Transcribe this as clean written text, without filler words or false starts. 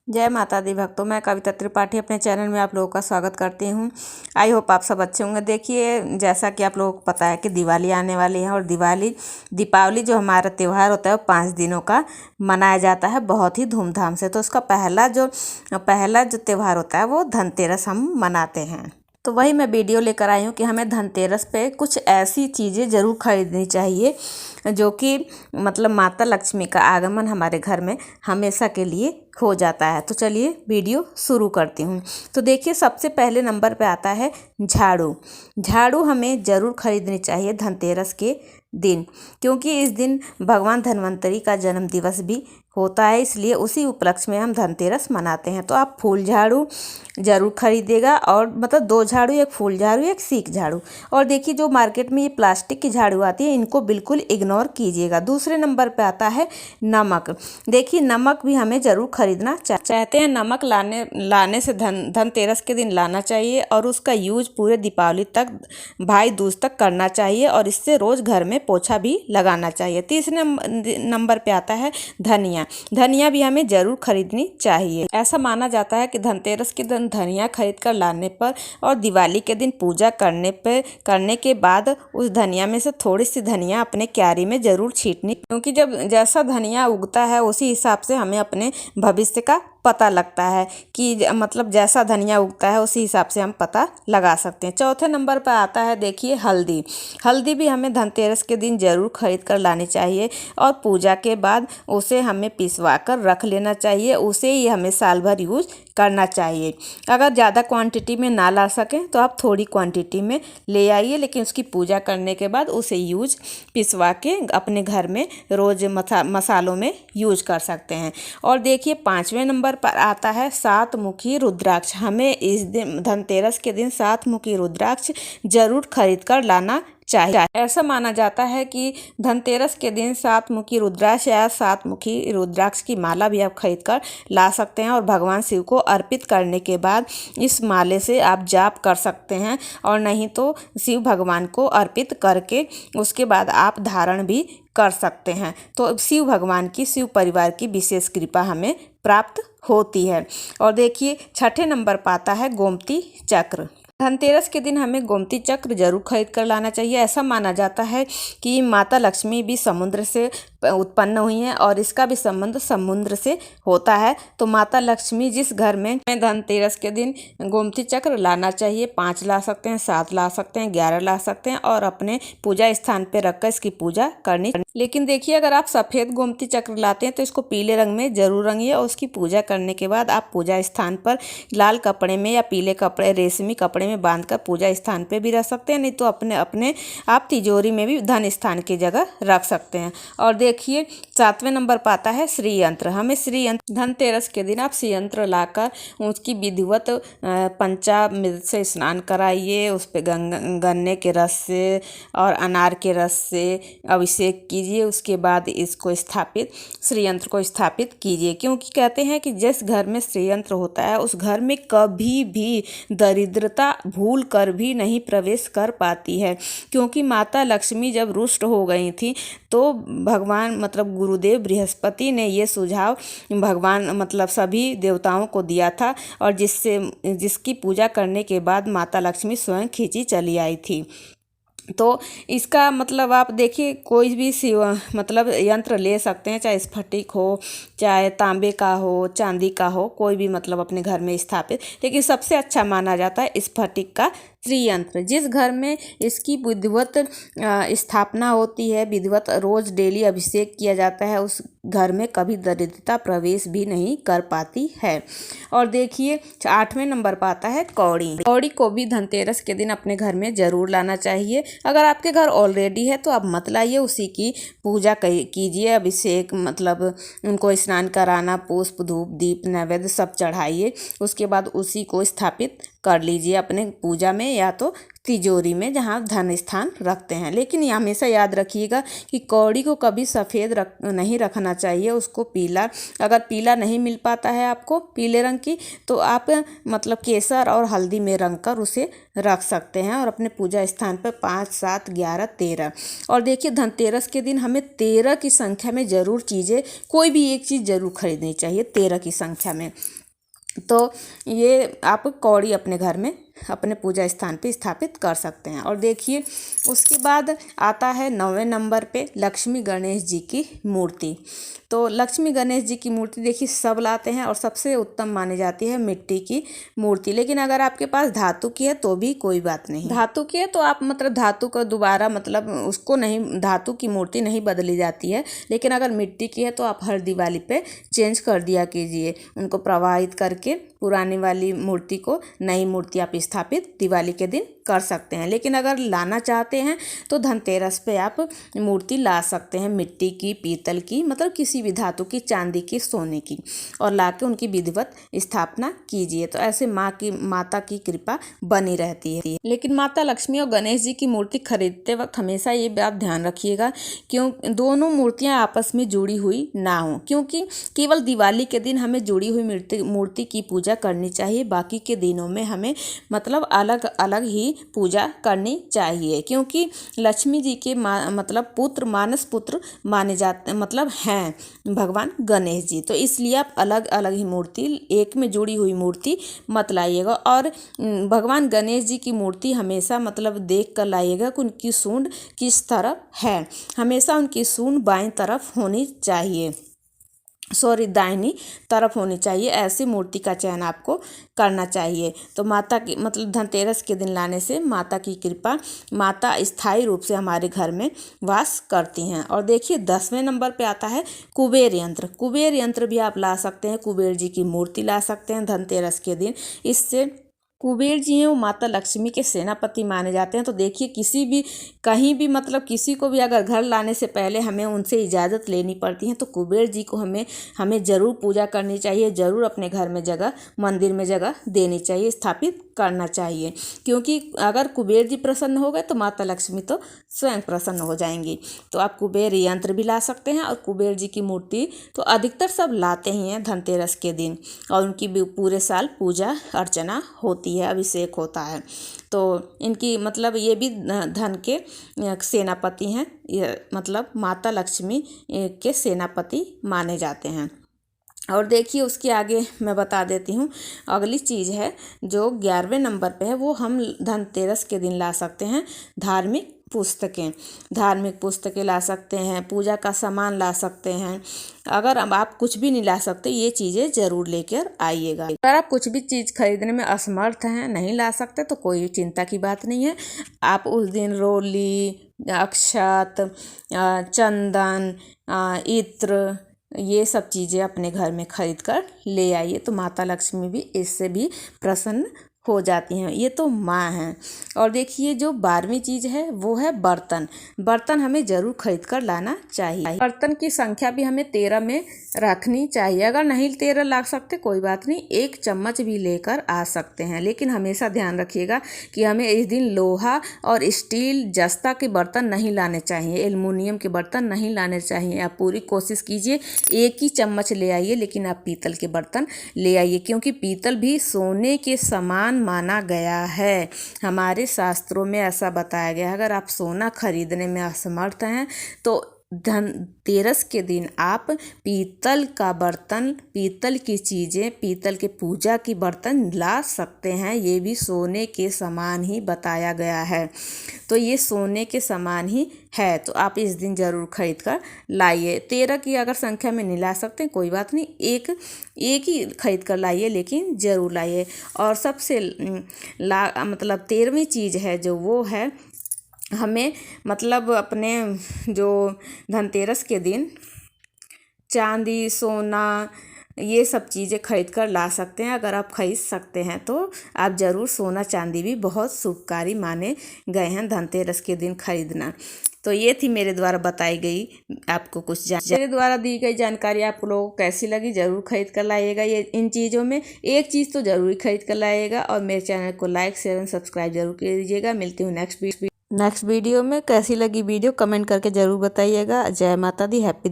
जय माता दी भक्तों, मैं कविता त्रिपाठी अपने चैनल में आप लोगों का स्वागत करती हूँ। आई होप आप सब अच्छे होंगे। देखिए, जैसा कि आप लोगों को पता है कि दिवाली आने वाली है और दीपावली जो हमारा त्यौहार होता है वो 5 दिनों का मनाया जाता है बहुत ही धूमधाम से। तो उसका पहला जो त्यौहार होता है वो धनतेरस हम मनाते हैं। तो वही मैं वीडियो लेकर आई हूँ कि हमें धनतेरस पे कुछ ऐसी चीज़ें ज़रूर खरीदनी चाहिए जो कि मतलब माता लक्ष्मी का आगमन हमारे घर में हमेशा के लिए हो जाता है। तो चलिए वीडियो शुरू करती हूँ। तो देखिए, सबसे पहले नंबर पे आता है झाड़ू। झाड़ू हमें ज़रूर खरीदनी चाहिए धनतेरस के दिन, क्योंकि इस दिन भगवान धन्वंतरी का जन्म दिवस भी होता है, इसलिए उसी उपलक्ष्य में हम धनतेरस मनाते हैं। तो आप फूल झाड़ू ज़रूर खरीदेगा, और मतलब 2 झाड़ू, एक फूल झाड़ू, एक सीक झाड़ू। और देखिए, जो मार्केट में ये प्लास्टिक की झाड़ू आती है इनको बिल्कुल इग्नोर कीजिएगा। दूसरे नंबर पे आता है नमक। देखिए, नमक भी हमें ज़रूर खरीदना चाहते हैं। नमक लाने से धनतेरस के दिन लाना चाहिए और उसका यूज पूरे दीपावली तक, भाई दूज तक करना चाहिए, और इससे रोज़ घर में पोछा भी लगाना चाहिए। तीसरे नंबर पे आता है धनिया। धनिया भी हमें ज़रूर खरीदनी चाहिए। ऐसा माना जाता है कि धनतेरस के दिन धनिया खरीद कर लाने पर और दिवाली के दिन पूजा करने के बाद उस धनिया में से थोड़ी सी धनिया अपने क्यारी में ज़रूर छींटनी, क्योंकि जब जैसा धनिया उगता है उसी हिसाब से हमें अपने भविष्य का पता लगता है कि मतलब जैसा धनिया उगता है उसी हिसाब से हम पता लगा सकते हैं। चौथे नंबर पर आता है, देखिए, हल्दी। हल्दी भी हमें धनतेरस के दिन ज़रूर खरीद कर लानी चाहिए और पूजा के बाद उसे हमें पिसवा कर रख लेना चाहिए। उसे ही हमें साल भर यूज करना चाहिए। अगर ज़्यादा क्वांटिटी में ना ला सकें तो आप थोड़ी क्वांटिटी में ले आइए, लेकिन उसकी पूजा करने के बाद उसे पिसवा के अपने घर में रोज़ मसालों में यूज कर सकते हैं। और देखिए, 5वें नंबर पर आता है 7 मुखी रुद्राक्ष। हमें इस दिन धनतेरस के दिन 7 मुखी रुद्राक्ष जरूर खरीद कर लाना चाहिए। ऐसा माना जाता है कि धनतेरस के दिन 7 मुखी रुद्राक्ष या 7 मुखी रुद्राक्ष की माला भी आप खरीद कर ला सकते हैं और भगवान शिव को अर्पित करने के बाद इस माले से आप जाप कर सकते हैं, और नहीं तो शिव भगवान को अर्पित करके उसके बाद आप धारण भी कर सकते हैं। तो शिव भगवान की, शिव परिवार की विशेष कृपा हमें प्राप्त होती है। और देखिए, 6ठे नंबर पर आता है गोमती चक्र। धनतेरस के दिन हमें गोमती चक्र जरूर खरीद कर लाना चाहिए। ऐसा माना जाता है कि माता लक्ष्मी भी समुद्र से उत्पन्न हुई हैं और इसका भी संबंध समुद्र से होता है। तो माता लक्ष्मी जिस घर में धनतेरस के दिन गोमती चक्र लाना चाहिए, 5 ला सकते हैं, 7 ला सकते हैं, 11 ला सकते हैं, और अपने पूजा स्थान पे रखकर इसकी पूजा करनी। लेकिन देखिए, अगर आप सफ़ेद गोमती चक्र लाते हैं तो इसको पीले रंग में जरूर रंगिए, और उसकी पूजा करने के बाद आप पूजा स्थान पर लाल कपड़े में या पीले कपड़े, रेशमी कपड़े में बांधकर पूजा स्थान पे भी रख सकते हैं, नहीं तो अपने आप तिजोरी में भी धन स्थान की जगह रख सकते हैं। और देखिए, 7वें नंबर पर आता है श्री यंत्र। हमें श्री यंत्र धनतेरस के दिन आप श्री यंत्र लाकर उसकी विधिवत पंचामृत से स्नान कराइए, उस पर गन्ने के रस से और अनार के रस से अभिषेक कीजिए। उसके बाद इसको श्री यंत्र को स्थापित कीजिए, क्योंकि कहते हैं कि जिस घर में श्री यंत्र होता है उस घर में कभी भी दरिद्रता भूल कर भी नहीं प्रवेश कर पाती है। क्योंकि माता लक्ष्मी जब रुष्ट हो गई थी तो भगवान मतलब गुरुदेव बृहस्पति ने ये सुझाव भगवान मतलब सभी देवताओं को दिया था, और जिसकी पूजा करने के बाद माता लक्ष्मी स्वयं खींची चली आई थी। तो इसका मतलब आप देखिए, कोई भी मतलब यंत्र ले सकते हैं, चाहे स्फटिक हो, चाहे तांबे का हो, चांदी का हो, कोई भी मतलब अपने घर में स्थापित। लेकिन सबसे अच्छा माना जाता है स्फटिक का श्री यंत्र। जिस घर में इसकी विधिवत स्थापना होती है, विधिवत रोज डेली अभिषेक किया जाता है, उस घर में कभी दरिद्रता प्रवेश भी नहीं कर पाती है। और देखिए, 8वें नंबर पर आता है कौड़ी। कौड़ी को भी धनतेरस के दिन अपने घर में जरूर लाना चाहिए। अगर आपके घर ऑलरेडी है तो आप मत लाइए, उसी की पूजा कीजिए, अभिषेक मतलब उनको स्नान कराना, पुष्प धूप दीप नैवेद्य सब चढ़ाइए, उसके बाद उसी को स्थापित कर लीजिए अपने पूजा में या तो तिजोरी में जहाँ धन स्थान रखते हैं। लेकिन ये हमेशा याद रखिएगा कि कौड़ी को कभी सफ़ेद नहीं रखना चाहिए, उसको पीला, अगर पीला नहीं मिल पाता है आपको पीले रंग की, तो आप मतलब केसर और हल्दी में रंग कर उसे रख सकते हैं और अपने पूजा स्थान पर 5, 7, 11, 13। और देखिए धनतेरस के दिन हमें 13 की संख्या में ज़रूर चीज़ें, कोई भी एक चीज़ ज़रूर खरीदनी चाहिए 13 की संख्या में। तो ये आप कौड़ी अपने घर में अपने पूजा स्थान पे स्थापित कर सकते हैं। और देखिए उसके बाद आता है 9वें नंबर पे लक्ष्मी गणेश जी की मूर्ति। तो लक्ष्मी गणेश जी की मूर्ति देखिए सब लाते हैं और सबसे उत्तम मानी जाती है मिट्टी की मूर्ति। लेकिन अगर आपके पास धातु की है तो भी कोई बात नहीं, धातु की है तो आप मतलब धातु को दोबारा मतलब उसको नहीं, धातु की मूर्ति नहीं बदली जाती है। लेकिन अगर मिट्टी की है तो आप हर दिवाली पे चेंज कर दिया कीजिए, उनको प्रवाहित करके पुरानी वाली मूर्ति को नई मूर्ति आप स्थापित दिवाली के दिन कर सकते हैं। लेकिन अगर लाना चाहते हैं तो धनतेरस पे आप मूर्ति ला सकते हैं मिट्टी की, पीतल की, मतलब किसी भी धातु की, चांदी की, सोने की, और ला के उनकी विधिवत स्थापना कीजिए। तो ऐसे माता की कृपा बनी रहती है। लेकिन माता लक्ष्मी और गणेश जी की मूर्ति खरीदते वक्त हमेशा ये बात ध्यान रखिएगा क्यों दोनों मूर्तियाँ आपस में जुड़ी हुई ना हो, क्योंकि केवल दिवाली के दिन हमें जुड़ी हुई मूर्ति की पूजा करनी चाहिए। बाकी के दिनों में हमें मतलब अलग अलग ही पूजा करनी चाहिए, क्योंकि लक्ष्मी जी के मतलब पुत्र, मानस पुत्र माने जाते मतलब हैं भगवान गणेश जी। तो इसलिए आप अलग अलग ही मूर्ति, एक में जुड़ी हुई मूर्ति मत लाइएगा। और भगवान गणेश जी की मूर्ति हमेशा मतलब देख कर लाइएगा कि उनकी सूंड किस तरफ है, हमेशा उनकी सूंड बाईं तरफ होनी चाहिए, दाहिनी तरफ होनी चाहिए। ऐसी मूर्ति का चयन आपको करना चाहिए। तो माता की मतलब धनतेरस के दिन लाने से माता की कृपा, माता स्थायी रूप से हमारे घर में वास करती हैं। और देखिए 10वें नंबर पे आता है कुबेर यंत्र। कुबेर यंत्र भी आप ला सकते हैं, कुबेर जी की मूर्ति ला सकते हैं धनतेरस के दिन। इससे कुबेर जी हैं वो माता लक्ष्मी के सेनापति माने जाते हैं। तो देखिए किसी भी कहीं भी मतलब किसी को भी अगर घर लाने से पहले हमें उनसे इजाज़त लेनी पड़ती है, तो कुबेर जी को हमें ज़रूर पूजा करनी चाहिए, ज़रूर अपने घर में जगह, मंदिर में जगह देनी चाहिए, स्थापित करना चाहिए। क्योंकि अगर कुबेर जी प्रसन्न हो गए तो माता लक्ष्मी तो स्वयं प्रसन्न हो जाएंगी। तो आप कुबेर यंत्र भी ला सकते हैं। और कुबेर जी की मूर्ति तो अधिकतर सब लाते ही हैं धनतेरस के दिन, और उनकी भी पूरे साल पूजा अर्चना होती है, अभिषेक होता है। तो इनकी मतलब ये भी धन के सेनापति हैं, ये मतलब माता लक्ष्मी के सेनापति माने जाते हैं। और देखिए उसके आगे मैं बता देती हूँ, अगली चीज़ है जो 11वें नंबर पे है, वो हम धनतेरस के दिन ला सकते हैं धार्मिक पुस्तकें। धार्मिक पुस्तकें ला सकते हैं, पूजा का सामान ला सकते हैं। अगर आप कुछ भी नहीं ला सकते, ये चीज़ें ज़रूर लेकर आइएगा। अगर आप कुछ भी चीज़ खरीदने में असमर्थ हैं, नहीं ला सकते, तो कोई चिंता की बात नहीं है। आप उस दिन रोली, अक्षत, चंदन, इत्र, ये सब चीज़ें अपने घर में खरीद कर ले आइए। तो माता लक्ष्मी भी इससे भी प्रसन्न हो जाती हैं। ये तो माँ हैं। और देखिए जो 12वीं चीज़ है वो है बर्तन। बर्तन हमें ज़रूर खरीद कर लाना चाहिए। बर्तन की संख्या भी हमें 13 में रखनी चाहिए। अगर नहीं 13 ला सकते कोई बात नहीं, 1 चम्मच भी लेकर आ सकते हैं। लेकिन हमेशा ध्यान रखिएगा कि हमें इस दिन लोहा और स्टील, जस्ता के बर्तन नहीं लाने चाहिए, एल्युमिनियम के बर्तन नहीं लाने चाहिए। आप पूरी कोशिश कीजिए 1 ही चम्मच ले आइए, लेकिन आप पीतल के बर्तन ले आइए, क्योंकि पीतल भी सोने के समान माना गया है। हमारे शास्त्रों में ऐसा बताया गया है। अगर आप सोना खरीदने में असमर्थ हैं तो धनतेरस के दिन आप पीतल का बर्तन, पीतल की चीज़ें, पीतल के पूजा की बर्तन ला सकते हैं। ये भी सोने के समान ही बताया गया है। तो ये सोने के समान ही है, तो आप इस दिन ज़रूर खरीद कर लाइए। 13 की अगर संख्या में नहीं ला सकते कोई बात नहीं, एक ही खरीद कर लाइए, लेकिन ज़रूर लाइए। और सबसे मतलब 13वीं चीज़ है जो वो है, हमें मतलब अपने जो धनतेरस के दिन चांदी, सोना, ये सब चीज़ें खरीद कर ला सकते हैं। अगर आप खरीद सकते हैं तो आप ज़रूर, सोना चांदी भी बहुत शुभकारी माने गए हैं धनतेरस के दिन खरीदना। तो ये थी मेरे द्वारा बताई गई आपको कुछ मेरे द्वारा दी गई जानकारी आप लोगों को कैसी लगी ज़रूर खरीद कर लाइएगा। ये इन चीज़ों में एक चीज़ तो ज़रूर खरीद कर लाइएगा और मेरे चैनल को लाइक शेयर एंड सब्सक्राइब जरूर कर दीजिएगा। मिलती हूँ नेक्स्ट वीडियो में। कैसी लगी वीडियो कमेंट करके ज़रूर बताइएगा। जय माता दी, हैप्पी